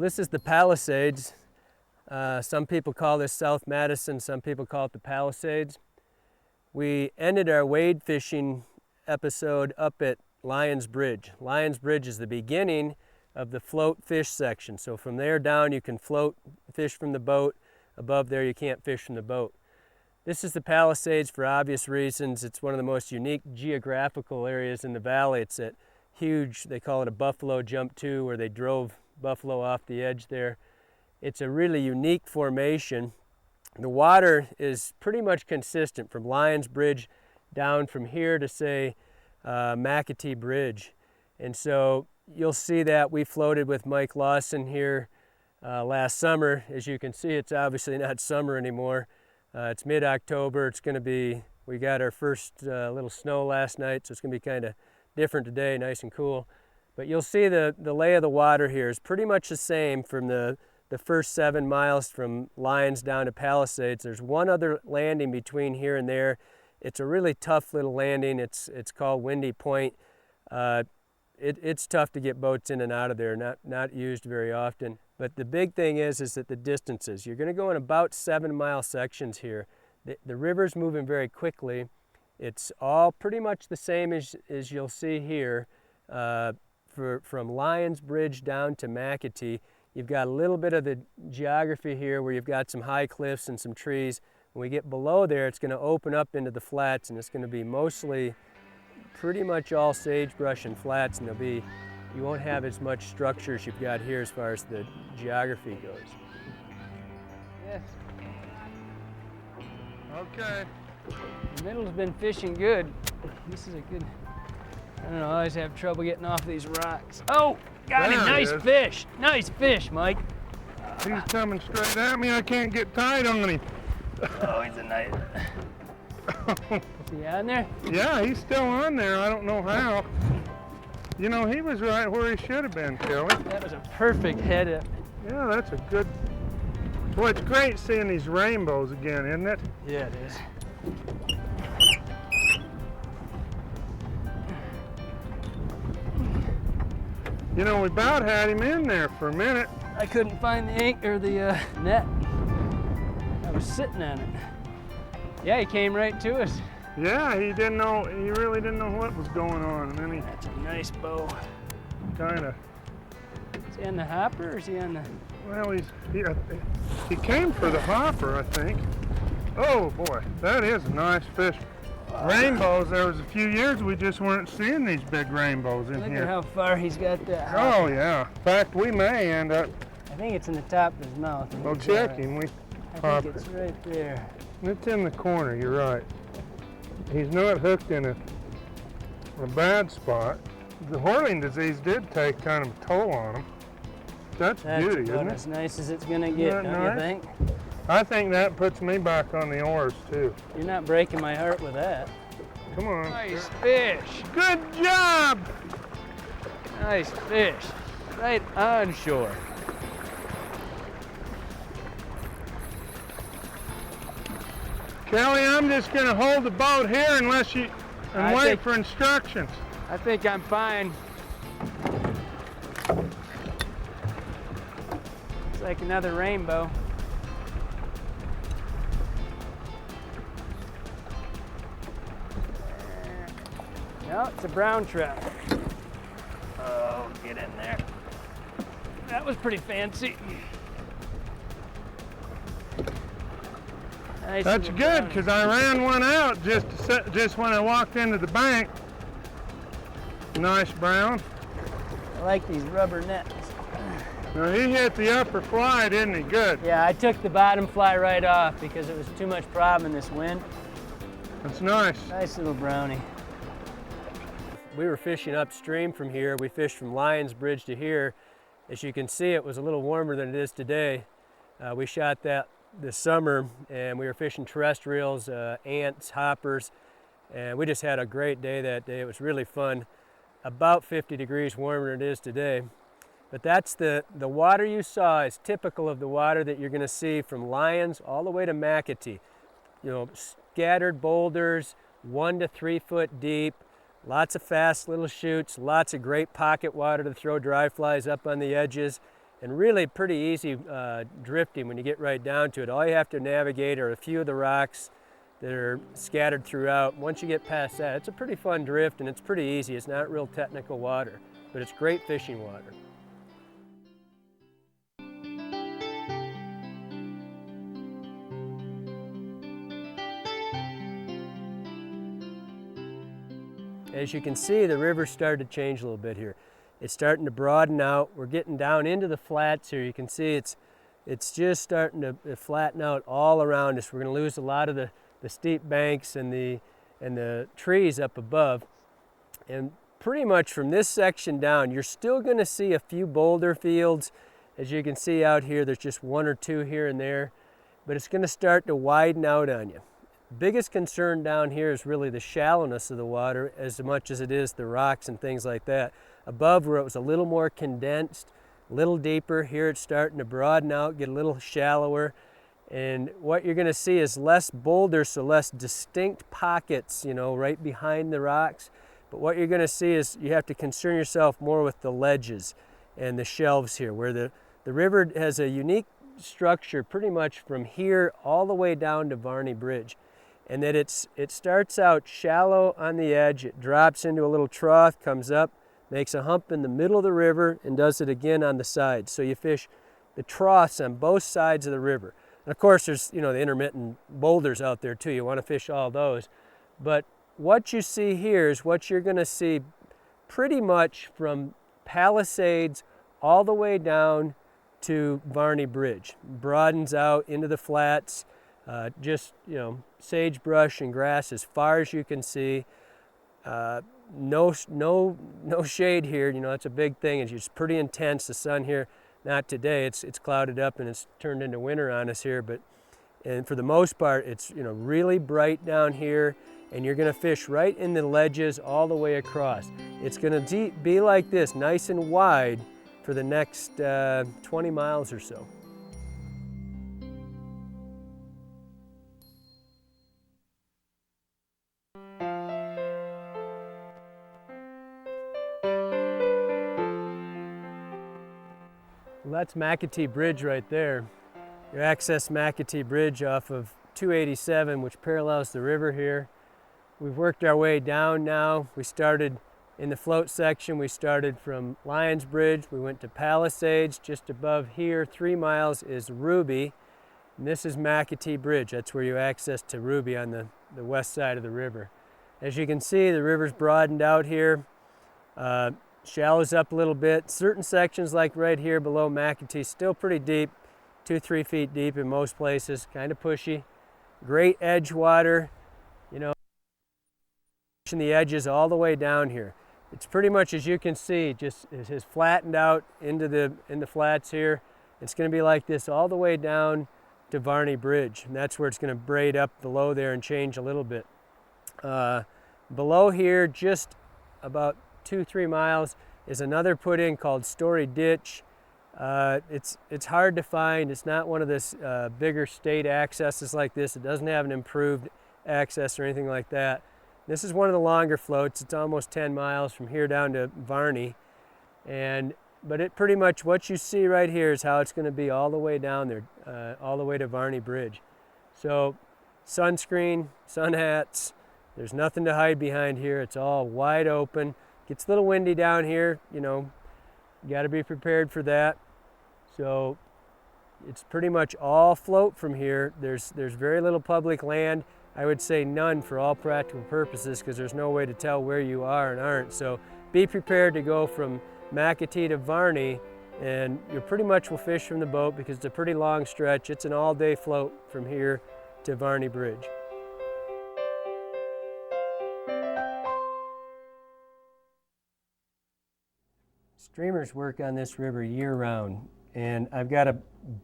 Well, this is the Palisades. Some people call this South Madison, some people call it the Palisades. We ended our wade fishing episode up at Lyons Bridge. Lyons Bridge is the beginning of the float fish section. So from there down you can float fish from the boat. Above there you can't fish from the boat. This is the Palisades for obvious reasons. It's one of the most unique geographical areas in the valley. It's that huge, they call it a buffalo jump too, where they drove buffalo off the edge there. It's a really unique formation. The water is pretty much consistent from Lyons Bridge down from here to say McAttee Bridge. And so you'll see that we floated with Mike Lawson here last summer. As you can see, it's obviously not summer anymore. It's mid-October. It's going to be, we got our first little snow last night, so it's going to be kind of different today, nice and cool. But you'll see the lay of the water here is pretty much the same from the first 7 miles from Lyons down to Palisades. There's one other landing between here and there. It's a really tough little landing. It's called Windy Point. It's tough to get boats in and out of there, not used very often. But the big thing is that the distances. You're going to go in about 7-mile sections here. The river's moving very quickly. It's all pretty much the same as you'll see here. From Lyons Bridge down to McAttee, you've got a little bit of the geography here where you've got some high cliffs and some trees. When we get below there, it's going to open up into the flats, and it's going to be mostly pretty much all sagebrush and flats, and you won't have as much structure as you've got here as far as the geography goes. Yes. Okay. The middle's been fishing good. This is a good, I don't know, I always have trouble getting off these rocks. Oh, got him, nice fish. Nice fish, Mike. He's coming straight at me, I can't get tight on him. Oh, he's a nice. Is he on there? Yeah, he's still on there, I don't know how. You know, he was right where he should have been, Kelly. That was a perfect head up. Yeah, that's a good, boy, it's great seeing these rainbows again, isn't it? Yeah, it is. You know, we about had him in there for a minute. I couldn't find the anchor, the net. I was sitting on it. Yeah, he came right to us. Yeah, he really didn't know what was going on. And then he That's a nice bow. kind of, Is he on the hopper or is he on the... well, he came for the hopper, I think. Oh boy, that is a nice fish. Rainbows, there was a few years we just weren't seeing these big rainbows in Look here. at how far he's got that hopper. Oh yeah, in fact we may end up, I think it's in the top of his mouth. well, checking, I think it's right there. It's in the corner, you're right. He's not hooked in a bad spot. The whirling disease did take kind of a toll on him. That's beauty, isn't it? As nice as it's gonna get, Isn't that don't you nice? think? I think that puts me back on the oars too. You're not breaking my heart with that. Come on. Nice fish. Good job! Nice fish. Right on shore. Kelly, I'm just gonna hold the boat here unless you, and wait for instructions. I think I'm fine. It's like another rainbow. No, it's a brown trout. Oh, get in there. That was pretty fancy. Nice. That's good, because I ran one out just when I walked into the bank. Nice brown. I like these rubber nets. Now he hit the upper fly, didn't he? Good. Yeah, I took the bottom fly right off because it was too much problem in this wind. That's nice. Nice little brownie. We were fishing upstream from here. We fished from Lyons Bridge to here. As you can see, it was a little warmer than it is today. We shot that this summer, and we were fishing terrestrials, ants, hoppers, and we just had a great day that day. It was really fun. About 50 degrees warmer than it is today. But that's the water you saw is typical of the water that you're going to see from Lyons all the way to McAttee. You know, scattered boulders, 1 to 3 foot deep, lots of fast little chutes, lots of great pocket water to throw dry flies up on the edges. and really pretty easy drifting when you get right down to it. All you have to navigate are a few of the rocks that are scattered throughout. Once you get past that, it's a pretty fun drift and it's pretty easy. It's not real technical water, but it's great fishing water. As you can see, the river's started to change a little bit here. It's starting to broaden out. We're getting down into the flats here. You can see it's just starting to flatten out all around us. We're going to lose a lot of the steep banks and the trees up above. And pretty much from this section down, you're still going to see a few boulder fields. As you can see out here, there's just one or two here and there, but it's going to start to widen out on you. Biggest concern down here is really the shallowness of the water as much as it is the rocks and things like that. Above, where it was a little more condensed, a little deeper, here it's starting to broaden out, get a little shallower. And what you're going to see is less boulders, so less distinct pockets, you know, right behind the rocks. But what you're going to see is you have to concern yourself more with the ledges and the shelves here, where the river has a unique structure pretty much from here all the way down to Varney Bridge. And that it starts out shallow on the edge, it drops into a little trough, comes up, makes a hump in the middle of the river, and does it again on the sides. So you fish the troughs on both sides of the river. And of course, there's, you know, the intermittent boulders out there too. You want to fish all those. But what you see here is what you're going to see pretty much from Palisades all the way down to Varney Bridge. Broadens out into the flats. Just, you know, sagebrush and grass as far as you can see. No shade here. You know, that's a big thing. It's just pretty intense. The sun here, not today. It's clouded up and it's turned into winter on us here. And for the most part, it's, you know, really bright down here. And you're going to fish right in the ledges all the way across. It's going to be like this, nice and wide, for the next 20 miles or so. Well, that's McAttee Bridge right there. You access McAttee Bridge off of 287, which parallels the river here. We've worked our way down now. We started in the float section. We started from Lions Bridge. We went to Palisades. Just above here, 3 miles, is Ruby. And this is McAttee Bridge. That's where you access to Ruby on the west side of the river. As you can see, the river's broadened out here. Shallows up a little bit. Certain sections, like right here below McAtee, still pretty deep, 2-3 feet deep in most places, kind of pushy. Great edge water, you know, the edges all the way down here. It's pretty much, as you can see, just it has flattened out in the flats here. It's going to be like this all the way down to Varney Bridge, and that's where it's going to braid up below there and change a little bit. Below here, just about 2-3 miles, is another put-in called Story Ditch. It's hard to find. It's not one of this bigger state accesses like this. It doesn't have an improved access or anything like that. This is one of the longer floats. It's almost 10 miles from here down to Varney. But it pretty much, what you see right here is how it's going to be all the way down there, all the way to Varney Bridge. So sunscreen, sun hats, there's nothing to hide behind here. It's all wide open. Gets a little windy down here, you know, you got to be prepared for that. So it's pretty much all float from here. There's very little public land. I would say none for all practical purposes, because there's no way to tell where you are and aren't. So be prepared to go from McAtee to Varney, and you pretty much will fish from the boat because it's a pretty long stretch. It's an all-day float from here to Varney Bridge. Streamers work on this river year-round, and I've got a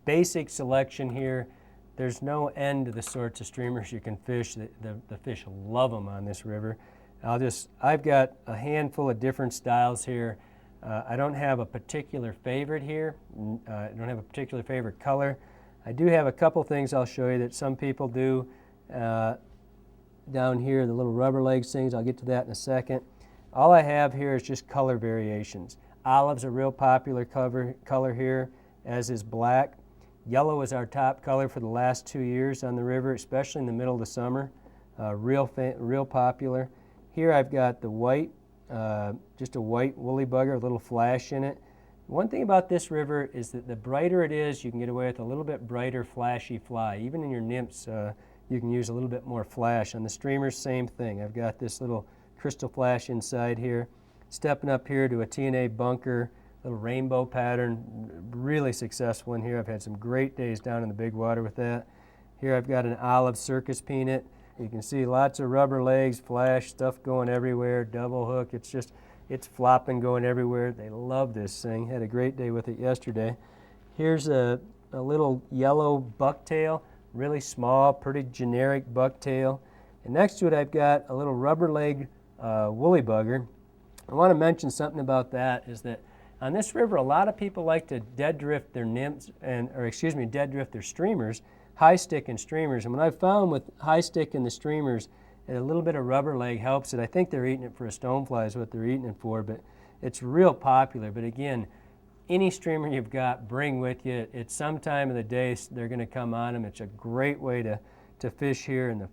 basic selection here. There's no end to the sorts of streamers you can fish. The fish love them on this river. I've got a handful of different styles here. I don't have a particular favorite here. I don't have a particular favorite color. I do have a couple things I'll show you that some people do down here, the little rubber legs things. I'll get to that in a second. All I have here is just color variations. Olive's a real popular color here. as is black. Yellow is our top color for the last 2 years on the river, especially in the middle of the summer. Real popular. Here I've got the white, just a white woolly bugger, a little flash in it. One thing about this river is that the brighter it is, you can get away with a little bit brighter, flashy fly. Even in your nymphs, you can use a little bit more flash. On the streamers, same thing. I've got this little crystal flash inside here. Stepping up here to a TNA bunker, little rainbow pattern, really successful in here. I've had some great days down in the big water with that. Here I've got an olive circus peanut. You can see lots of rubber legs, flash, stuff going everywhere, double hook. It's flopping, going everywhere. They love this thing. Had a great day with it yesterday. Here's a little yellow bucktail, really small, pretty generic bucktail. And next to it I've got a little rubber leg woolly bugger. I want to mention something about that is that on this river a lot of people like to dead drift their nymphs, dead drift their streamers, high stick and streamers. And what I've found with high stick and the streamers, and a little bit of rubber leg helps it. I think they're eating it for a stonefly is what they're eating it for, but it's real popular. But again, any streamer you've got, bring with you. It's some time of the day they're going to come on them. It's a great way to fish here in the